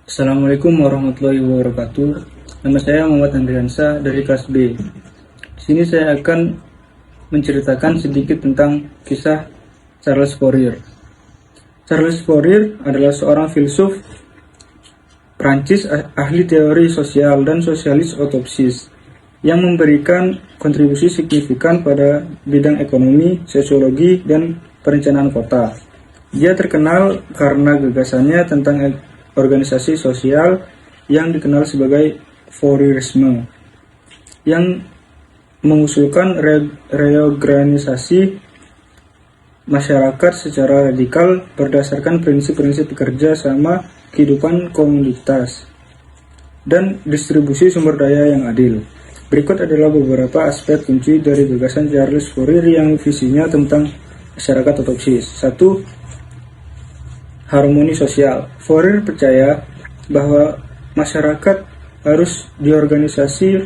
Assalamualaikum warahmatullahi wabarakatuh. Nama saya Muhammad Andriansa dari kelas B. Di sini saya akan menceritakan sedikit tentang kisah Charles Fourier. Charles Fourier adalah seorang filsuf Prancis, ahli teori sosial dan sosialis otopsis, yang memberikan kontribusi signifikan pada bidang ekonomi, sosiologi, dan perencanaan kota. Dia terkenal karena gagasannya tentang organisasi sosial yang dikenal sebagai Fourierisme, yang mengusulkan reorganisasi masyarakat secara radikal berdasarkan prinsip-prinsip kerja sama, kehidupan komunitas, dan distribusi sumber daya yang adil. Berikut adalah beberapa aspek kunci dari gagasan Charles Fourier yang visinya tentang masyarakat otopsis. 1. Harmoni sosial. Fourier percaya bahwa masyarakat harus diorganisasi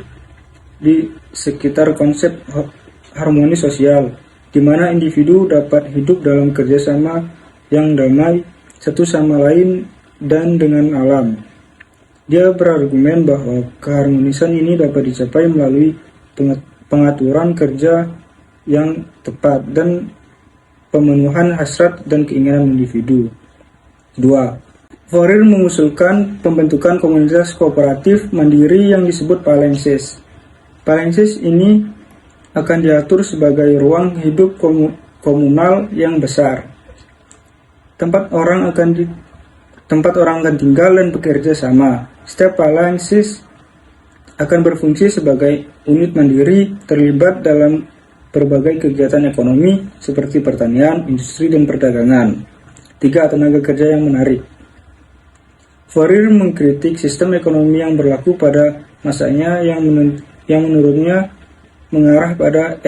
di sekitar konsep harmoni sosial, di mana individu dapat hidup dalam kerjasama yang damai satu sama lain dan dengan alam. Dia berargumen bahwa keharmonisan ini dapat dicapai melalui pengaturan kerja yang tepat dan pemenuhan hasrat dan keinginan individu. 2. Fourier mengusulkan pembentukan komunitas kooperatif mandiri yang disebut phalanxes. Phalanxes ini akan diatur sebagai ruang hidup komunal yang besar. Tempat orang akan tinggal dan bekerja sama. Setiap phalanxes akan berfungsi sebagai unit mandiri terlibat dalam berbagai kegiatan ekonomi seperti pertanian, industri, dan perdagangan. 3. Tenaga kerja yang menarik. Fourier mengkritik sistem ekonomi yang berlaku pada masanya yang menurutnya mengarah pada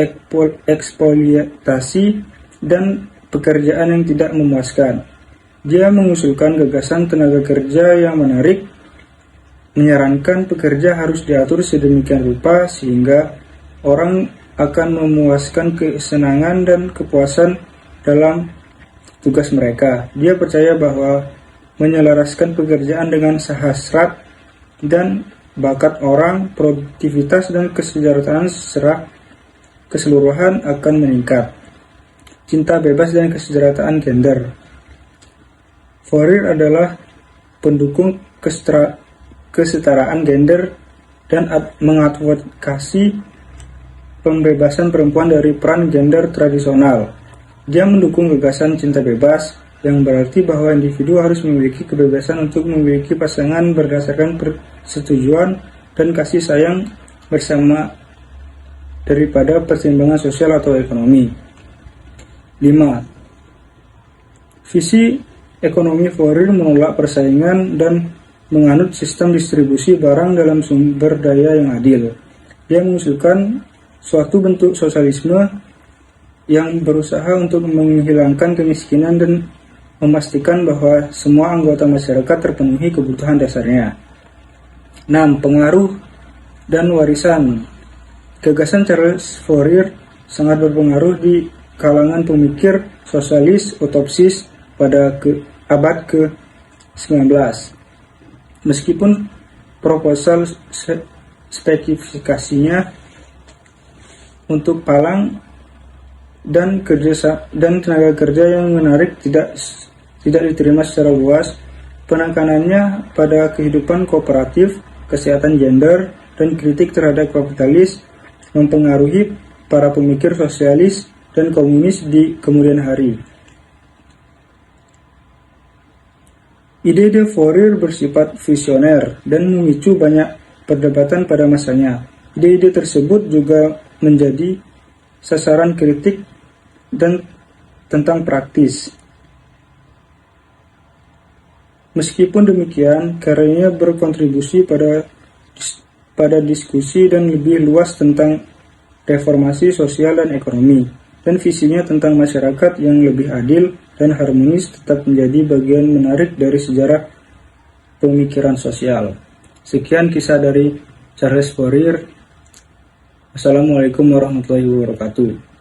eksploitasi dan pekerjaan yang tidak memuaskan. Dia mengusulkan gagasan tenaga kerja yang menarik, menyarankan pekerja harus diatur sedemikian rupa sehingga orang akan memuaskan kesenangan dan kepuasan dalam tugas mereka. Dia percaya bahwa menyelaraskan pekerjaan dengan hasrat dan bakat orang, produktivitas dan kesejahteraan secara keseluruhan akan meningkat. Cinta bebas dan kesejahteraan gender. Fourier adalah pendukung kesetaraan gender dan mengadvokasi pembebasan perempuan dari peran gender tradisional. Dia mendukung gagasan cinta bebas, yang berarti bahwa individu harus memiliki kebebasan untuk memiliki pasangan berdasarkan persetujuan dan kasih sayang bersama daripada pertimbangan sosial atau ekonomi. 5. Visi ekonomi Fourier menolak persaingan dan menganut sistem distribusi barang dalam sumber daya yang adil. Dia mengusulkan suatu bentuk sosialisme yang berusaha untuk menghilangkan kemiskinan dan memastikan bahwa semua anggota masyarakat terpenuhi kebutuhan dasarnya. 6. Pengaruh dan warisan. Gagasan Charles Fourier sangat berpengaruh di kalangan pemikir sosialis otopsis pada abad ke-19. Meskipun proposal spesifikasinya untuk palang dan tenaga kerja yang menarik tidak diterima secara luas, penekanannya pada kehidupan kooperatif, kesehatan gender, dan kritik terhadap kapitalis mempengaruhi para pemikir sosialis dan komunis di kemudian hari. Ide-ide Fourier bersifat visioner dan memicu banyak perdebatan pada masanya. Ide-ide tersebut juga menjadi sasaran kritik dan tentang praktis. Meskipun demikian, karyanya berkontribusi pada diskusi dan lebih luas tentang reformasi sosial dan ekonomi, dan visinya tentang masyarakat yang lebih adil dan harmonis tetap menjadi bagian menarik dari sejarah pemikiran sosial. Sekian kisah dari Charles Fourier. Assalamualaikum warahmatullahi wabarakatuh.